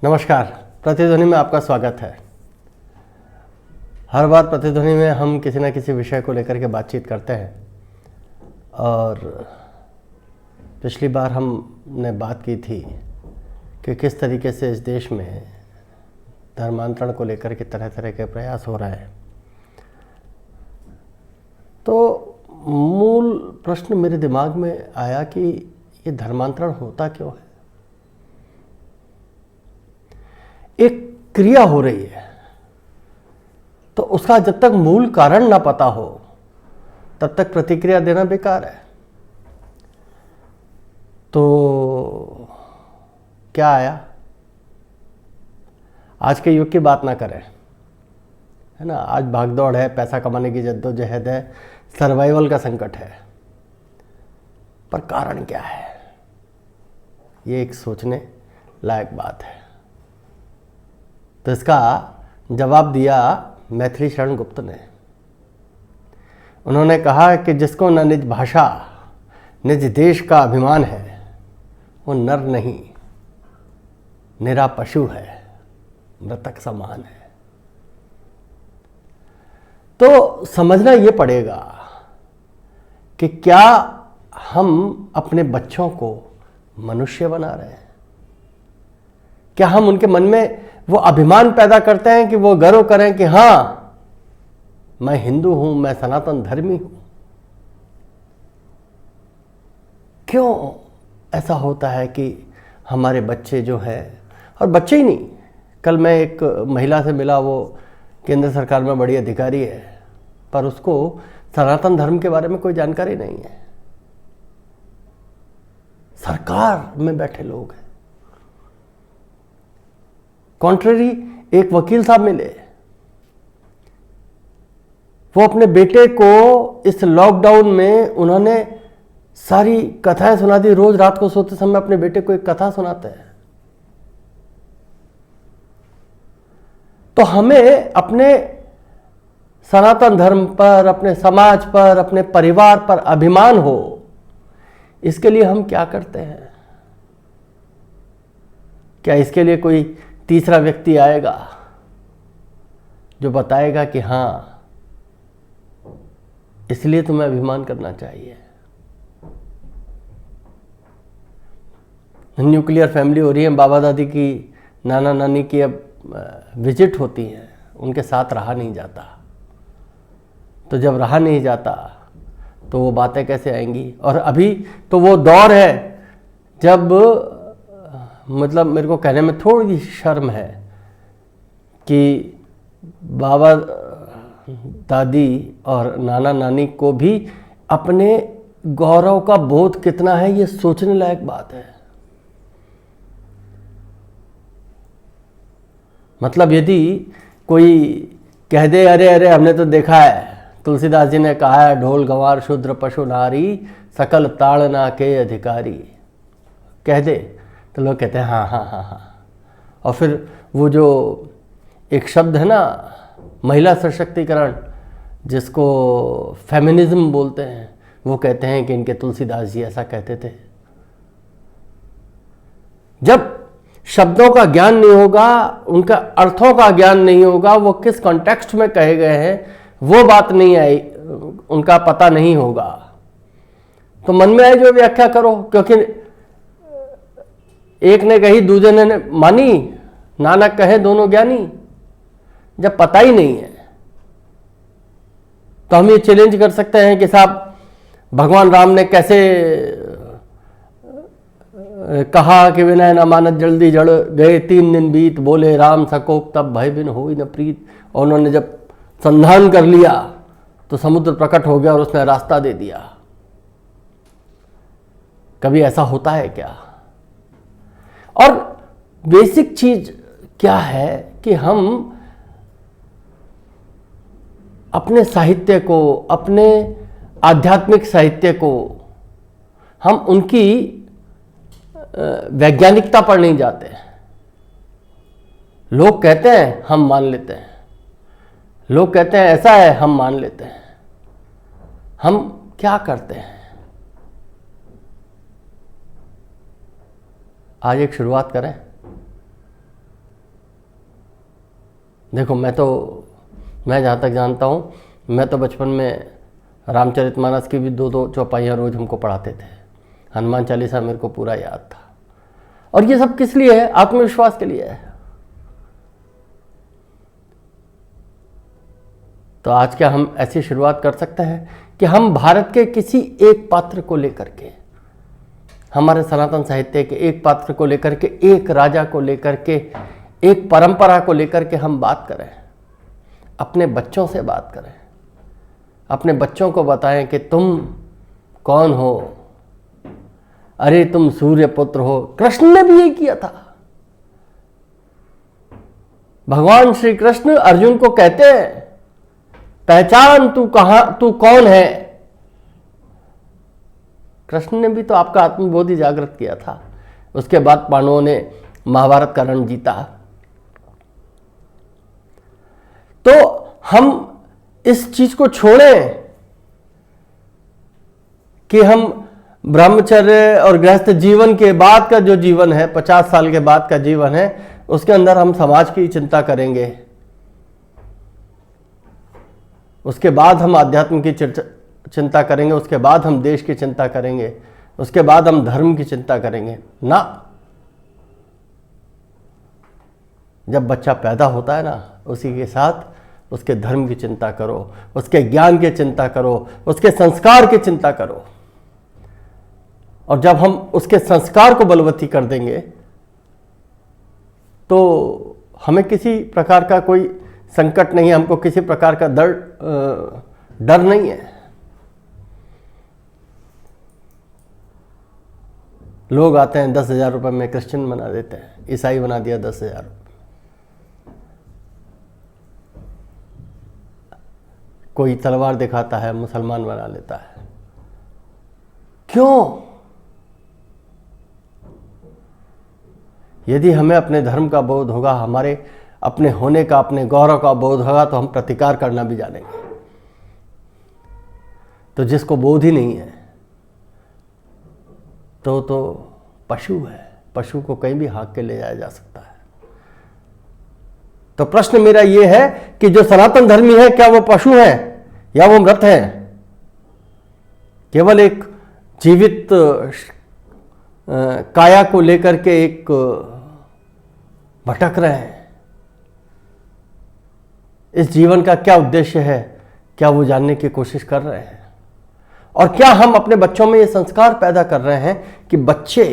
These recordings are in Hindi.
नमस्कार। प्रतिध्वनि में आपका स्वागत है। हर बार प्रतिध्वनि में हम किसी न किसी विषय को लेकर के बातचीत करते हैं और पिछली बार हमने बात की थी कि किस तरीके से इस देश में धर्मांतरण को लेकर के तरह तरह के प्रयास हो रहे हैं। तो मूल प्रश्न मेरे दिमाग में आया कि ये धर्मांतरण होता क्यों है। एक क्रिया हो रही है तो उसका जब तक मूल कारण ना पता हो तब तक प्रतिक्रिया देना बेकार है। तो क्या आया, आज के युग की बात ना करें, है ना। आज भागदौड़ है, पैसा कमाने की जद्दोजहद है, सर्वाइवल का संकट है, पर कारण क्या है, ये एक सोचने लायक बात है। तो इसका जवाब दिया मैथिली शरण गुप्त ने। उन्होंने कहा कि जिसको न निज भाषा निज देश का अभिमान है वो नर नहीं, निरा पशु है, मृतक समान है। तो समझना ये पड़ेगा कि क्या हम अपने बच्चों को मनुष्य बना रहे हैं, क्या हम उनके मन में वो अभिमान पैदा करते हैं कि वो गर्व करें कि हाँ मैं हिंदू हूं, मैं सनातन धर्मी हूं। क्यों ऐसा होता है कि हमारे बच्चे जो है, और बच्चे ही नहीं, कल मैं एक महिला से मिला, वो केंद्र सरकार में बड़ी अधिकारी है, पर उसको सनातन धर्म के बारे में कोई जानकारी नहीं है। सरकार में बैठे लोग हैं। कॉन्ट्ररी एक वकील साहब मिले, वो अपने बेटे को इस लॉकडाउन में उन्होंने सारी कथाएं सुना दी। रोज रात को सोते समय अपने बेटे को एक कथा सुनाते हैं। तो हमें अपने सनातन धर्म पर, अपने समाज पर, अपने परिवार पर अभिमान हो, इसके लिए हम क्या करते हैं? क्या इसके लिए कोई तीसरा व्यक्ति आएगा जो बताएगा कि हाँ इसलिए तुम्हें अभिमान करना चाहिए? न्यूक्लियर फैमिली हो रही है, बाबा दादी की, नाना नानी की अब विजिट होती है, उनके साथ रहा नहीं जाता। तो जब रहा नहीं जाता तो वो बातें कैसे आएंगी? और अभी तो वो दौर है जब, मतलब मेरे को कहने में थोड़ी शर्म है कि बाबा दादी और नाना नानी को भी अपने गौरव का बोध कितना है, ये सोचने लायक बात है। मतलब यदि कोई कह दे अरे अरे हमने तो देखा है, तुलसीदास जी ने कहा है, ढोल गंवार शूद्र पशु नारी सकल ताड़ना के अधिकारी, कह दे तो लोग कहते हैं हाँ हाँ हाँ हाँ। और फिर वो जो एक शब्द है ना, महिला सशक्तिकरण, जिसको फेमिनिज्म बोलते हैं, वो कहते हैं कि इनके तुलसीदास जी ऐसा कहते थे। जब शब्दों का ज्ञान नहीं होगा, उनका अर्थों का ज्ञान नहीं होगा, वो किस कॉन्टेक्स्ट में कहे गए हैं वो बात नहीं आई, उनका पता नहीं होगा, तो मन में आए जो व्याख्या करो। क्योंकि एक ने कही दूसरे ने मानी, नानक कहे दोनों ज्ञानी। जब पता ही नहीं है तो हम ये चैलेंज कर सकते हैं कि साहब भगवान राम ने कैसे कहा कि विनय न मानत जल्दी जड़ गए, 3 दिन बीत बोले राम सकोप तब भय बिन होई न प्रीत। और उन्होंने जब संधान कर लिया तो समुद्र प्रकट हो गया और उसने रास्ता दे दिया। कभी ऐसा होता है क्या? और बेसिक चीज क्या है कि हम अपने साहित्य को, अपने आध्यात्मिक साहित्य को, हम उनकी वैज्ञानिकता पर नहीं जाते। लोग कहते हैं हम मान लेते हैं, लोग कहते हैं ऐसा है हम मान लेते हैं। हम क्या करते हैं? आज एक शुरुआत करें। देखो मैं जहाँ तक जानता हूँ, मैं तो बचपन में रामचरितमानस की भी 2-2 चौपाइयाँ रोज हमको पढ़ाते थे। हनुमान चालीसा मेरे को पूरा याद था। और ये सब किस लिए है? आत्मविश्वास के लिए है। तो आज क्या हम ऐसी शुरुआत कर सकते हैं कि हम भारत के किसी एक पात्र को लेकर के, हमारे सनातन साहित्य के एक पात्र को लेकर के, एक राजा को लेकर के, एक परंपरा को लेकर के हम बात करें, अपने बच्चों से बात करें, अपने बच्चों को बताएं कि तुम कौन हो, अरे तुम सूर्य पुत्र हो। कृष्ण ने भी यही किया था। भगवान श्री कृष्ण अर्जुन को कहते हैं, पहचान तू तू कौन है। कृष्ण ने भी तो आपका आत्मबोध ही जागृत किया था। उसके बाद पांडवों ने महाभारत का रण जीता। तो हम इस चीज को छोड़ें कि हम ब्रह्मचर्य और गृहस्थ जीवन के बाद का जो जीवन है, 50 साल के बाद का जीवन है, उसके अंदर हम समाज की चिंता करेंगे, उसके बाद हम आध्यात्म की चिंता करेंगे, उसके बाद हम देश की चिंता करेंगे, उसके बाद हम धर्म की चिंता करेंगे ना। जब बच्चा पैदा होता है ना, उसी के साथ उसके धर्म की चिंता करो, उसके ज्ञान की चिंता करो, उसके संस्कार की चिंता करो। और जब हम उसके संस्कार को बलवती कर देंगे तो हमें किसी प्रकार का कोई संकट नहीं है, हमको किसी प्रकार का डर नहीं है। लोग आते हैं 10,000 रुपये में क्रिश्चियन बना देते हैं, ईसाई बना दिया 10,000 रुपये। कोई तलवार दिखाता है, मुसलमान बना लेता है। क्यों? यदि हमें अपने धर्म का बोध होगा, हमारे अपने होने का, अपने गौरव का बोध होगा, तो हम प्रतिकार करना भी जानेंगे। तो जिसको बोध ही नहीं है तो पशु है। पशु को कहीं भी हाँक के ले जाया जा सकता है। तो प्रश्न मेरा यह है कि जो सनातन धर्मी है, क्या वो पशु है या वो मृत है? केवल एक जीवित काया को लेकर के एक भटक रहे हैं। इस जीवन का क्या उद्देश्य है, क्या वो जानने की कोशिश कर रहे हैं? और क्या हम अपने बच्चों में ये संस्कार पैदा कर रहे हैं कि बच्चे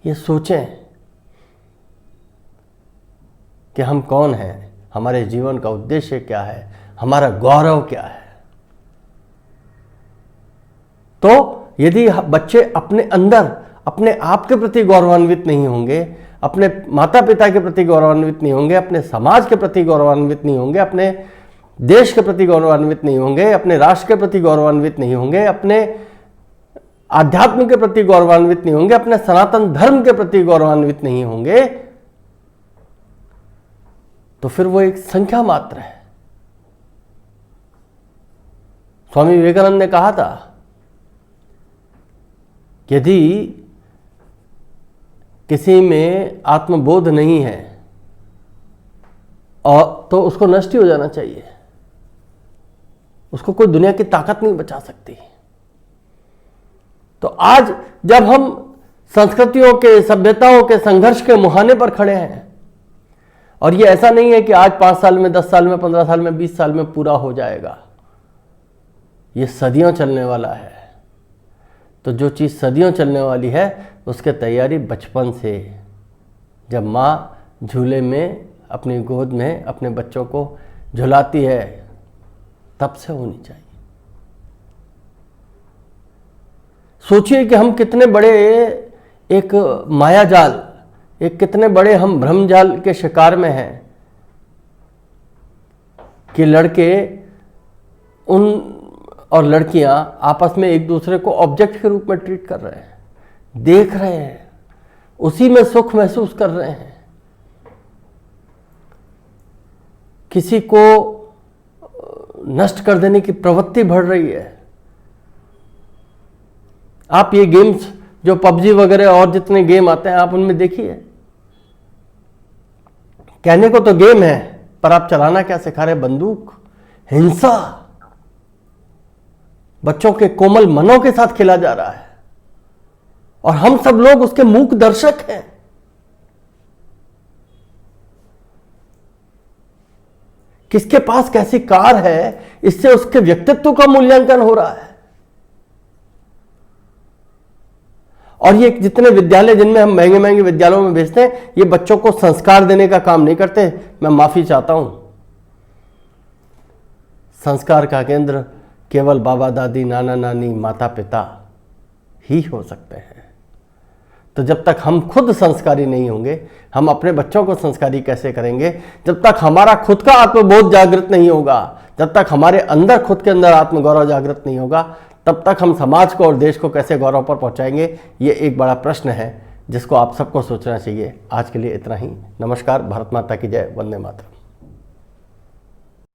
ये सोचें कि हम कौन हैं, हमारे जीवन का उद्देश्य क्या है, हमारा गौरव क्या है? तो यदि बच्चे अपने अंदर अपने आप के प्रति गौरवान्वित नहीं होंगे, अपने माता पिता के प्रति गौरवान्वित नहीं होंगे, अपने समाज के प्रति गौरवान्वित नहीं होंगे, अपने देश के प्रति गौरवान्वित नहीं होंगे, अपने राष्ट्र के प्रति गौरवान्वित नहीं होंगे, अपने आध्यात्म के प्रति गौरवान्वित नहीं होंगे, अपने सनातन धर्म के प्रति गौरवान्वित नहीं होंगे, तो फिर वो एक संख्या मात्र है। स्वामी विवेकानंद ने कहा था, यदि किसी में आत्मबोध नहीं है और तो उसको नष्ट ही हो जाना चाहिए। उसको कोई दुनिया की ताकत नहीं बचा सकती। तो आज जब हम संस्कृतियों के, सभ्यताओं के संघर्ष के मुहाने पर खड़े हैं, और ये ऐसा नहीं है कि आज 5 साल में, 10 साल में, 15 साल में, 20 साल में पूरा हो जाएगा, ये सदियों चलने वाला है। तो जो चीज़ सदियों चलने वाली है, उसके तैयारी बचपन से, जब माँ झूले में अपनी गोद में अपने बच्चों को झुलाती है, तब से होनी चाहिए। सोचिए कि हम कितने बड़े एक मायाजाल, एक कितने बड़े हम भ्रमजाल के शिकार में हैं कि लड़के और लड़कियां आपस में एक दूसरे को ऑब्जेक्ट के रूप में ट्रीट कर रहे हैं, देख रहे हैं, उसी में सुख महसूस कर रहे हैं। किसी को नष्ट कर देने की प्रवृत्ति बढ़ रही है। आप ये गेम्स जो पबजी वगैरह और जितने गेम आते हैं, आप उनमें देखिए, कहने को तो गेम है, पर आप चलाना क्या सिखा रहे? बंदूक, हिंसा, बच्चों के कोमल मनों के साथ खेला जा रहा है और हम सब लोग उसके मूक दर्शक हैं। किसके पास कैसी कार है, इससे उसके व्यक्तित्व का मूल्यांकन हो रहा है। और ये जितने विद्यालय जिनमें हम महंगे महंगे विद्यालयों में भेजते हैं, ये बच्चों को संस्कार देने का काम नहीं करते। मैं माफी चाहता हूं, संस्कार का केंद्र केवल बाबा दादी, नाना नानी, माता पिता ही हो सकते हैं। तो जब तक हम खुद संस्कारी नहीं होंगे, हम अपने बच्चों को संस्कारी कैसे करेंगे? जब तक हमारा खुद का आत्मबोध जागृत नहीं होगा, जब तक हमारे अंदर खुद के अंदर आत्मगौरव जागृत नहीं होगा, तब तक हम समाज को और देश को कैसे गौरव पर पहुंचाएंगे? ये एक बड़ा प्रश्न है जिसको आप सबको सोचना चाहिए। आज के लिए इतना ही। नमस्कार। भारत माता की जय। वंदे मातरम।